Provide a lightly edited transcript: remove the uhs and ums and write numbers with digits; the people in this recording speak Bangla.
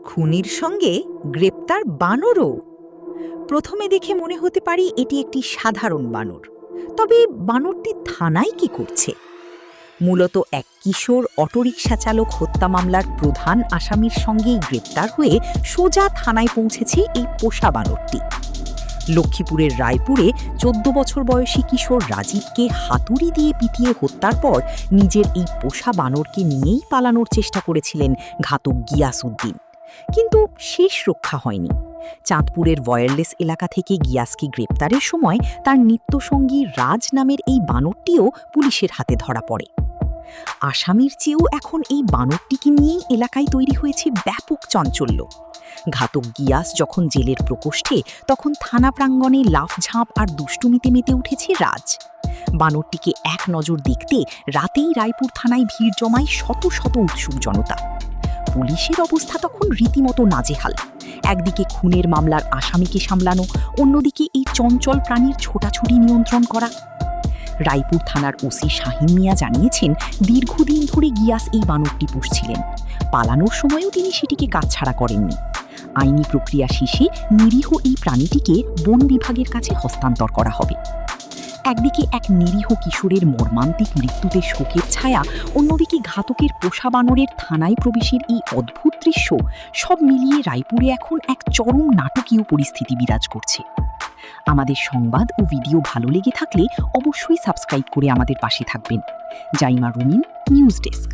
খুনির সঙ্গে গ্রেপ্তার বানরও। প্রথমে দেখে মনে হতে পারে এটি একটি সাধারণ বানর, তবে বানরটি থানায় কি করছে? মূলত এক কিশোর অটোরিকশা চালক হত্যা মামলার প্রধান আসামির সঙ্গেই গ্রেপ্তার হয়ে সোজা থানায় পৌঁছেছে এই পোষা বানরটি। লক্ষ্মীপুরের রায়পুরে 14 বছর বয়সী কিশোর রাজীবকে হাতুড়ি দিয়ে পিটিয়ে হত্যার পর নিজের এই পোষা বানরকে নিয়েই পালানোর চেষ্টা করেছিলেন ঘাতক গিয়াসউদ্দিন, কিন্তু শেষ রক্ষা হয়নি। চাঁদপুরের ওয়্যারলেস এলাকা থেকে গিয়াসকে গ্রেপ্তারের সময় তার নিত্যসঙ্গী রাজ নামের এই বানরটিও পুলিশের হাতে ধরা পড়ে। আসামির চেয়েও এখন এই বানরটিকে নিয়েই এলাকায় তৈরি হয়েছে ব্যাপক চাঞ্চল্য। ঘাতক গিয়াস যখন জেলের প্রকোষ্ঠে, তখন থানা প্রাঙ্গণে লাফঝাঁপ আর দুষ্টুমিতে মেতে উঠেছে রাজ। বানরটিকে এক নজর দেখতে রাতেই রায়পুর থানায় ভিড় জমায় শত শত উৎসুক জনতা। পুলিশের অবস্থা তখন রীতিমতো নাজেহাল। একদিকে খুনের মামলার আসামিকে সামলানো, অন্যদিকে এই চঞ্চল প্রাণীর ছোটাছুটি নিয়ন্ত্রণ করা। রায়পুর থানার ওসি শাহিন মিয়া জানিয়েছেন, দীর্ঘদিন ধরে গিয়াস এই বানরটি পুষছিলেন। পালানোর সময়ও তিনি সেটিকে কাছছাড়া করেননি। আইনি প্রক্রিয়া শেষে নিরীহ এই প্রাণীটিকে বন বিভাগের কাছে হস্তান্তর করা হবে। একদিকে এক নিরীহ কিশোরের মর্মান্তিক মৃত্যুতে শোকের ছায়া, অন্যদিকে ঘাতকের পোষা বানরের থানায় প্রবেশের এই অদ্ভুত দৃশ্য, সব মিলিয়ে রায়পুরে এখন এক চরম নাটকীয় পরিস্থিতি বিরাজ করছে। আমাদের সংবাদ ও ভিডিও ভালো লেগে থাকলে অবশ্যই সাবস্ক্রাইব করে আমাদের পাশে থাকবেন। জাইমা রুমিন, নিউজ ডেস্ক।